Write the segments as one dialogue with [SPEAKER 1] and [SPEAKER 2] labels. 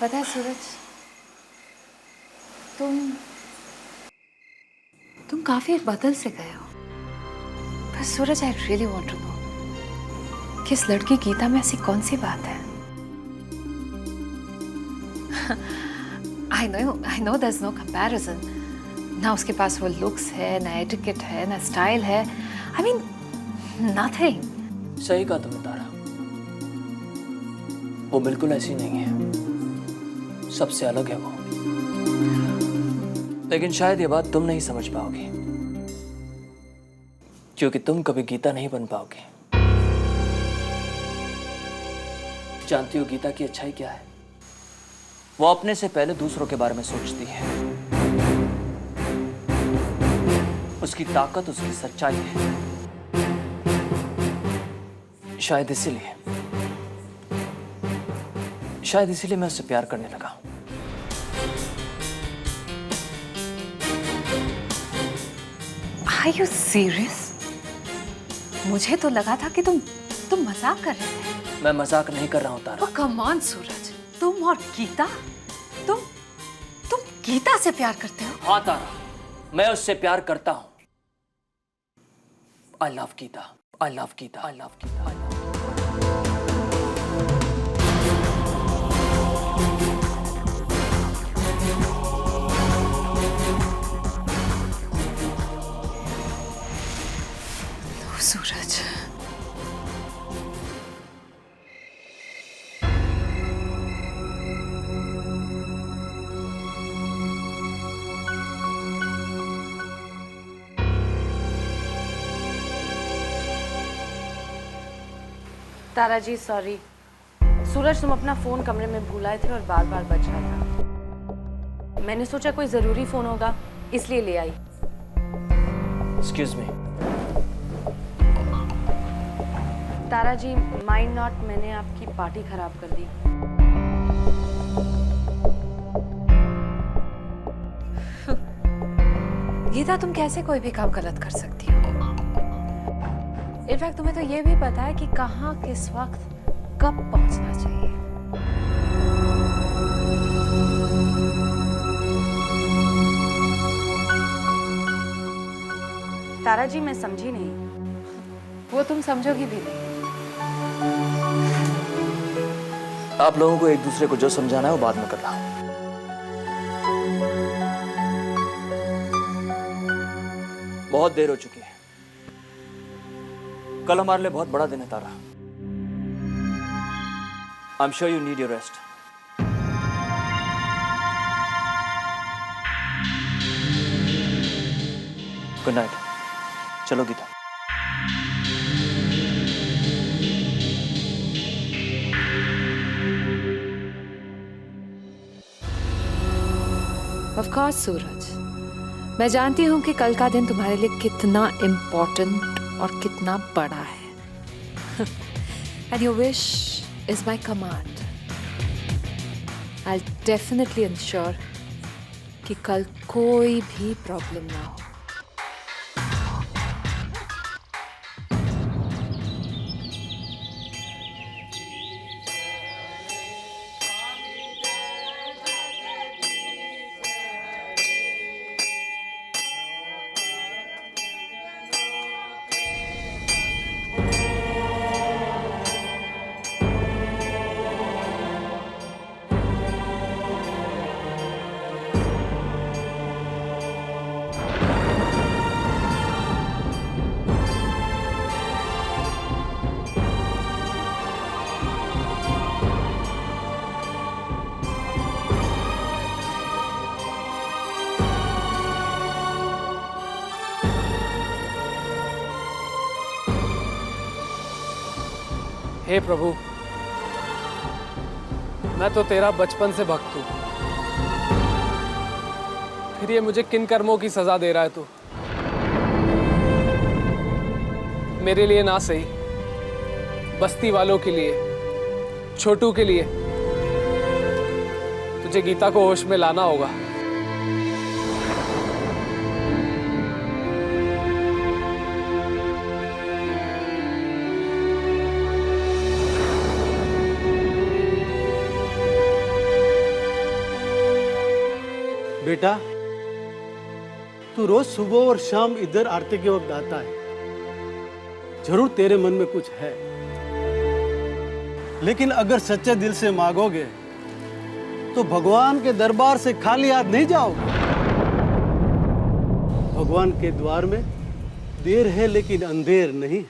[SPEAKER 1] पता है सूरज, तुम काफी बदल से गए हो। पर Suraj, I really want to know कि इस लड़की गीता में ऐसी कौन सी बात है? I know there is no comparison. ना उसके पास वो लुक्स है, ना एटिकेट है, ना स्टाइल है। I mean nothing.
[SPEAKER 2] सही कहा तुमने तारा, वो बिल्कुल ऐसी नहीं है, सबसे अलग है वो। लेकिन शायद ये बात तुम नहीं समझ पाओगी, क्योंकि तुम कभी गीता नहीं बन पाओगी। जानती हो गीता की अच्छाई क्या है? वो अपने से पहले दूसरों के बारे में सोचती है। उसकी ताकत उसकी सच्चाई है। शायद इसीलिए मैं उससे प्यार करने लगा।
[SPEAKER 1] Are you serious? मुझे तो लगा था कि तुम मजाक कर रहे थे।
[SPEAKER 2] मैं मजाक नहीं कर रहा हूं तारा।
[SPEAKER 1] कम ऑन सूरज, तुम और गीता, तुम गीता से प्यार करते हो?
[SPEAKER 2] हाँ तारा, मैं उससे प्यार करता हूं। I love Geeta, I love Geeta, I love Geeta, I love
[SPEAKER 1] Suraj,
[SPEAKER 3] Tara ji sorry, Suraj तुम अपना फोन कमरे में भूल आए थे और बार बार बज रहा था। मैंने सोचा कोई जरूरी फोन होगा इसलिए ले आई।
[SPEAKER 2] Excuse me.
[SPEAKER 3] तारा जी माइंड नॉट, मैंने आपकी पार्टी खराब कर दी।
[SPEAKER 1] गीता, तुम कैसे कोई भी काम गलत कर सकती हो? इनफैक्ट तुम्हें तो ये भी पता है कि कहाँ किस वक्त कब पहुंचना चाहिए।
[SPEAKER 3] तारा जी मैं समझी नहीं।
[SPEAKER 1] वो तुम समझोगी भी नहीं।
[SPEAKER 2] आप लोगों को एक दूसरे को जो समझाना है वो बाद में करना। बहुत देर हो चुकी है। कल हमारे लिए बहुत बड़ा दिन है Tara. I am sure you need your rest. Good night. चलो गीता।
[SPEAKER 1] ऑफ कोर्स सूरज, मैं जानती हूँ कि कल का दिन तुम्हारे लिए कितना इम्पोर्टेंट और कितना बड़ा है। And your wish is my command. I'll definitely ensure कि कल कोई भी प्रॉब्लम ना हो।
[SPEAKER 4] हे प्रभु, मैं तो तेरा बचपन से भक्त हूं, फिर ये मुझे किन कर्मों की सजा दे रहा है तू? मेरे लिए ना सही, बस्ती वालों के लिए, छोटू के लिए तुझे गीता को होश में लाना होगा।
[SPEAKER 5] बेटा, तू रोज सुबह और शाम इधर आरती के वक्त आता है, जरूर तेरे मन में कुछ है, लेकिन अगर सच्चे दिल से मांगोगे तो भगवान के दरबार से खाली हाथ नहीं जाओगे। भगवान के द्वार में देर है लेकिन अंधेर नहीं।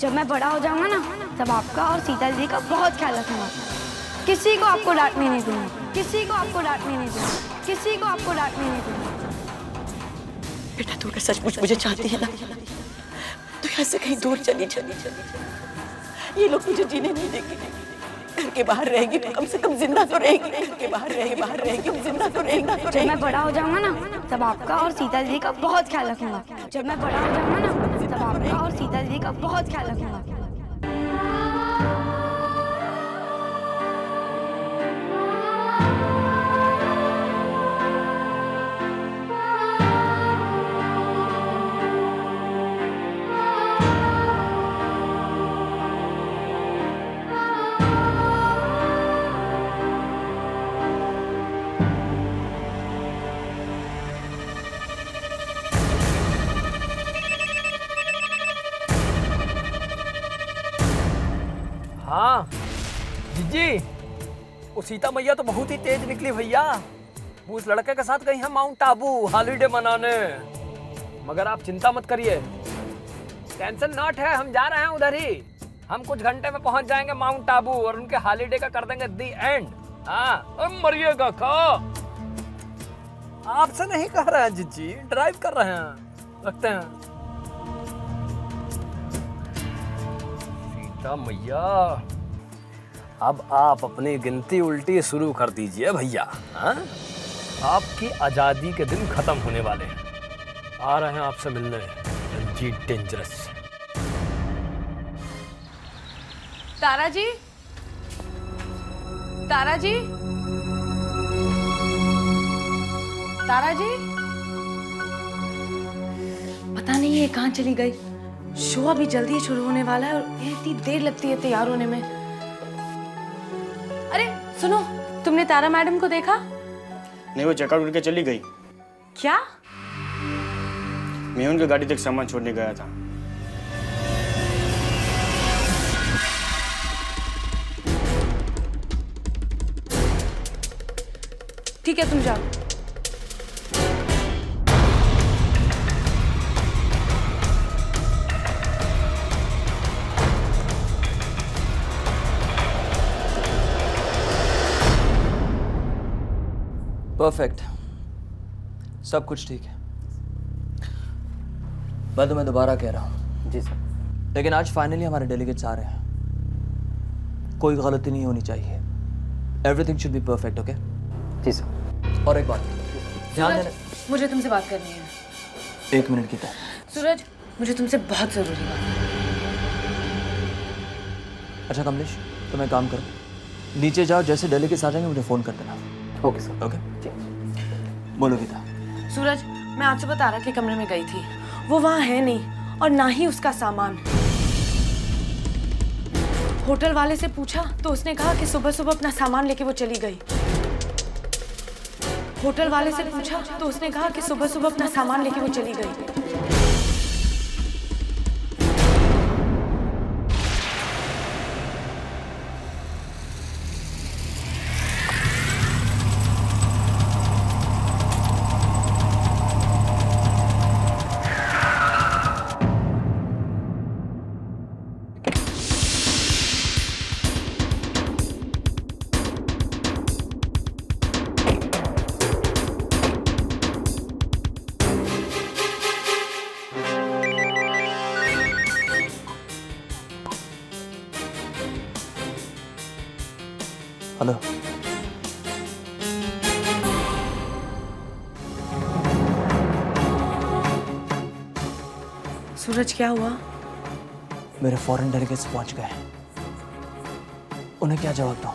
[SPEAKER 6] जब मैं बड़ा हो जाऊंगा ना, तब आपका और सीता दीदी का बहुत ख्याल रखूंगा। किसी को आपको डांटने नहीं दूंगा, किसी को आपको डांटने नहीं दूंगा, किसी को आपको डांटने नहीं दूंगा।
[SPEAKER 7] बेटा, तू अगर सचमुच मुझे चाहती है ना, तो यहाँ से कहीं दूर चली। ये लोग तुझे जीने नहीं देंगे। घर के बाहर रहेगी तो कम से कम जिंदा तो रहेगी। घर के बाहर रहेगी तो जिंदा तो रहेगी।
[SPEAKER 6] जब मैं बड़ा हो जाऊंगा ना, तब आपका और सीता दीदी का बहुत ख्याल रखूंगा। जब मैं बड़ा हो जाऊंगा ना, तब आपका और सीता दीदी का बहुत ख्याल रखूंगा।
[SPEAKER 8] हाँ जीजी, वो सीता मैया तो बहुत ही तेज निकली भैया। वो उस लड़के के साथ गई है माउंट आबू हॉलीडे मनाने। मगर आप चिंता मत करिए, टेंशन नॉट है, हम जा रहे हैं उधर ही। हम कुछ घंटे में पहुंच जाएंगे माउंट आबू और उनके हॉलीडे का कर देंगे दी एंड। हाँ, मरिएगा का आपसे नहीं कह रहे हैं जीजी, ड्राइव कर रहे हैं, रखते हैं। सीता मैया, अब आप अपनी गिनती उल्टी शुरू कर दीजिए भैया। हाँ, आपकी आजादी के दिन खत्म होने वाले हैं। आ रहे हैं आपसे मिलने रंजीत डेंजरस।
[SPEAKER 3] तारा जी, तारा जी, तारा जी, पता नहीं ये कहाँ चली गई। शो अभी जल्दी शुरू होने वाला है और इतनी देर लगती है तैयार होने में। अरे सुनो, तुमने तारा मैडम को देखा?
[SPEAKER 9] नहीं, वो चेकआउट करके चली गई।
[SPEAKER 3] क्या?
[SPEAKER 9] मैं उनकी गाड़ी तक सामान छोड़ने गया था।
[SPEAKER 3] ठीक है, तुम जाओ।
[SPEAKER 2] परफेक्ट, सब कुछ ठीक है। मैं तुम्हें दोबारा कह रहा हूँ
[SPEAKER 9] जी सर।
[SPEAKER 2] लेकिन आज फाइनली हमारे डेलीगेट्स आ रहे हैं। कोई गलती नहीं होनी चाहिए। Everything should be perfect, okay?
[SPEAKER 9] जी सर।
[SPEAKER 2] और एक बात ध्यान देना।
[SPEAKER 3] मुझे तुमसे बात करनी है।
[SPEAKER 2] 1 मिनट की तय।
[SPEAKER 3] सूरज, मुझे तुमसे बहुत जरूरी बात है।
[SPEAKER 2] अच्छा कमलेश, तुम एक काम करो, नीचे जाओ, जैसे डेलीगेट्स आ जाएंगे मुझे फोन कर देना।
[SPEAKER 9] Okay sir.
[SPEAKER 2] ओके, बोलो गीता।
[SPEAKER 3] सूरज, मैं आज सुबह तारा के कमरे में गई थी। वो वहाँ है नहीं और ना ही उसका सामान। होटल वाले से पूछा तो उसने कहा कि सुबह सुबह अपना सामान लेके वो चली गई। होटल वाले से पूछा तो उसने कहा कि सुबह सुबह अपना सामान लेके वो चली गई।
[SPEAKER 2] हेलो।
[SPEAKER 3] सूरज क्या हुआ?
[SPEAKER 2] मेरे फॉरेन डेलीगेट्स पहुंच गए। उन्हें क्या जवाब दूं?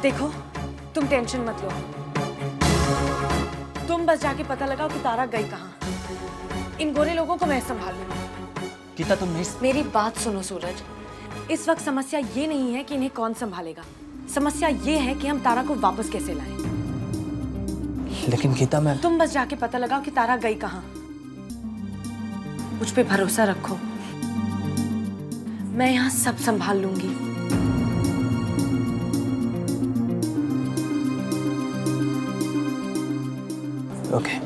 [SPEAKER 3] देखो, तुम टेंशन मत लो। तुम बस जाके पता लगाओ कि तारा गई कहाँ। इन गोरे लोगों को मैं संभाल लूंगी।
[SPEAKER 2] गीता तुम नहीं।
[SPEAKER 3] मेरी बात सुनो सूरज, इस वक्त समस्या ये नहीं है कि इन्हें कौन संभालेगा। समस्या ये है कि हम तारा को वापस कैसे लाएं।
[SPEAKER 2] लेकिन गीता मैं।
[SPEAKER 3] तुम बस जाके पता लगाओ कि तारा गई कहाँ। मुझ पे भरोसा रखो, मैं यहाँ सब संभाल लूंगी।
[SPEAKER 2] ओके।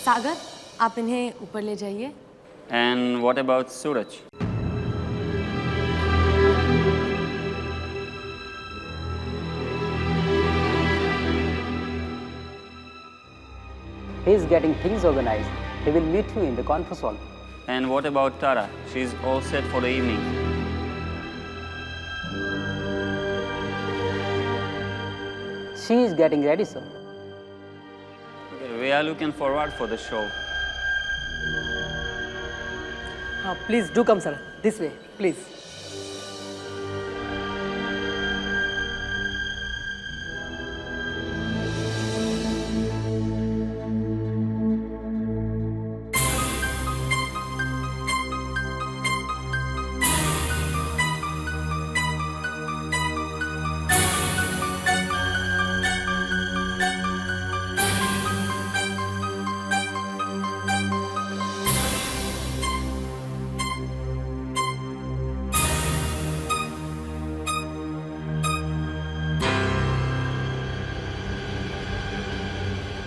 [SPEAKER 3] सागर, आप इन्हें ऊपर ले जाइए।
[SPEAKER 9] And what about Suraj?
[SPEAKER 10] He is getting things organized. He will meet you in the conference hall.
[SPEAKER 9] And what about Tara? She's all set for the evening.
[SPEAKER 10] She is getting ready, sir.
[SPEAKER 9] Okay, we are looking forward for the show.
[SPEAKER 10] Please do come, sir. This way, please.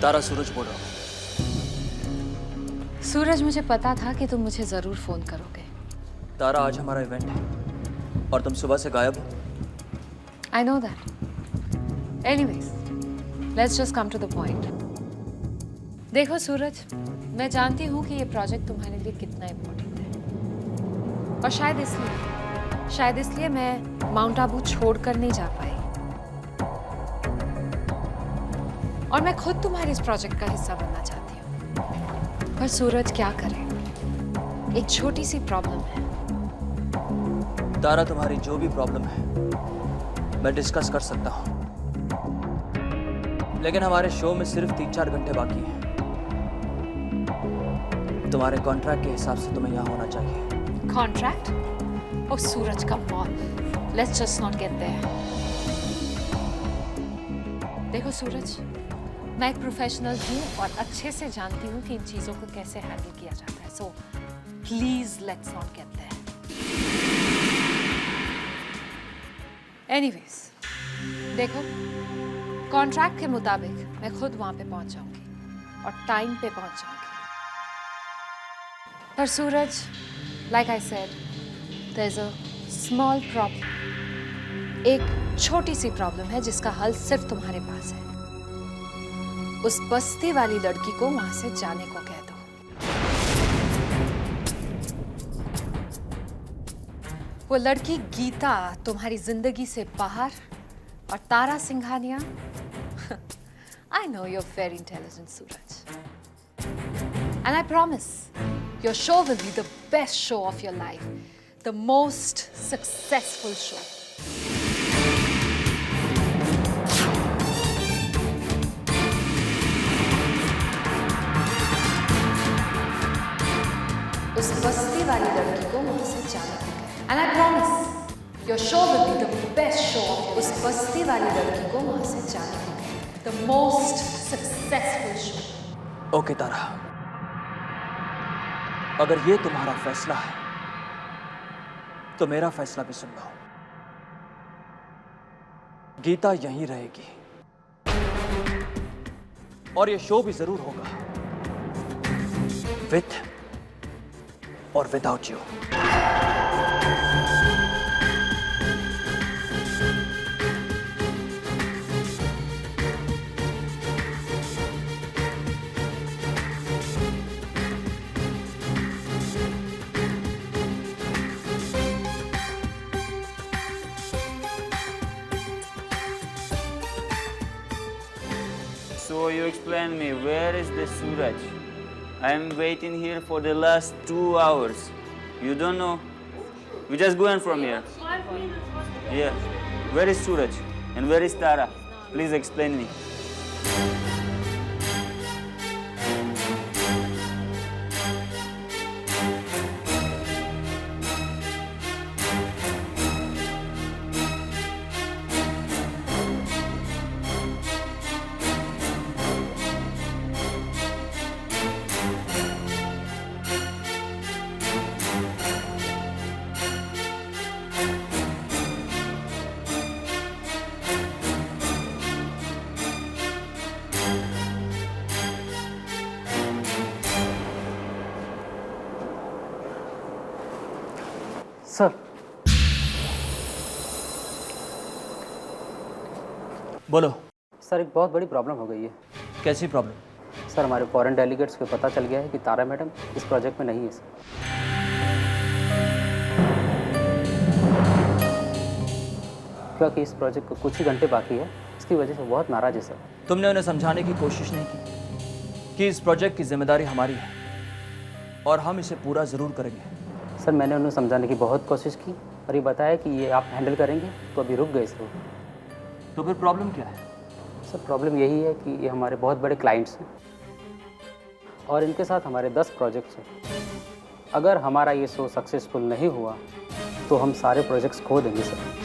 [SPEAKER 2] तारा, सूरज बोल रहा हूँ।
[SPEAKER 1] सूरज, मुझे पता था कि तुम मुझे जरूर फोन करोगे।
[SPEAKER 2] तारा, आज हमारा इवेंट है और तुम सुबह से गायब हो।
[SPEAKER 1] I know that. Anyways, let's just come to the point. देखो सूरज, मैं जानती हूँ कि ये प्रोजेक्ट तुम्हारे लिए कितना इम्पोर्टेंट है, और शायद इसलिए मैं माउंट आबू छोड़कर नहीं जा पाई, और मैं खुद तुम्हारे इस प्रोजेक्ट का हिस्सा बनना चाहती हूँ। पर सूरज, क्या करें, एक छोटी सी प्रॉब्लम है।
[SPEAKER 2] तारा, तुम्हारी जो भी प्रॉब्लम है मैं डिस्कस कर सकता हूँ, लेकिन हमारे शो में सिर्फ 3-4 घंटे बाकी हैं। तुम्हारे कॉन्ट्रैक्ट के हिसाब से तुम्हें यहाँ होना चाहिए।
[SPEAKER 1] Contract? Oh Suraj, come on, let's just not get there. देखो सूरज, मैं एक प्रोफेशनल हूँ और अच्छे से जानती हूँ कि इन चीज़ों को कैसे हैंडल किया जाता है, so please let's not get there. Anyways, देखो, कॉन्ट्रैक्ट के मुताबिक मैं खुद वहाँ पे पहुँच जाऊँगी और टाइम पे पहुँच जाऊँगी। पर Suraj, like I said, there is a small problem. एक छोटी सी प्रॉब्लम है जिसका हल सिर्फ तुम्हारे पास है। उस बस्ती वाली लड़की को वहां से जाने को कह दो। वो लड़की गीता तुम्हारी जिंदगी से बाहर, और Tara Singhania I know you are very intelligent Suraj, and I promise your show will be the best show of your life, the most successful show. उस बस्ती वाली लड़की को वहां से जाने को कहे, and I promise Your show will be the best show of उस बस्ती वाली लड़की को वहां से जाने देंगे. The most successful show.
[SPEAKER 2] Okay Tara, अगर ये तुम्हारा फैसला है तो मेरा फैसला भी सुन लो. गीता यहीं रहेगी और ये शो भी जरूर होगा, विथ और without you.
[SPEAKER 9] So you explain me, where is the Suraj? I am waiting here for the last 2 hours. You don't know? We just going from here. Yeah. Where is Suraj? And where is Tara? Please explain me.
[SPEAKER 10] Sir,
[SPEAKER 2] बोलो.
[SPEAKER 10] Sir एक बहुत बड़ी problem हो गई है.
[SPEAKER 2] कैसी problem?
[SPEAKER 10] Sir हमारे foreign delegates को पता चल गया है कि तारा मैडम इस प्रोजेक्ट में नहीं है सर. क्योंकि इस प्रोजेक्ट को कुछ ही घंटे बाकी है, इसकी वजह से बहुत नाराज है सर.
[SPEAKER 2] तुमने उन्हें समझाने की कोशिश नहीं की कि इस प्रोजेक्ट की जिम्मेदारी हमारी है और हम इसे पूरा जरूर करेंगे.
[SPEAKER 10] सर मैंने उन्हें समझाने की बहुत कोशिश की और ये बताया कि ये आप हैंडल करेंगे, तो अभी रुक गए सर.
[SPEAKER 2] तो फिर प्रॉब्लम क्या है?
[SPEAKER 10] सर प्रॉब्लम यही है कि ये हमारे बहुत बड़े क्लाइंट्स हैं और इनके साथ हमारे 10 प्रोजेक्ट्स हैं. अगर हमारा ये शो सक्सेसफुल नहीं हुआ तो हम सारे प्रोजेक्ट्स खो देंगे सर.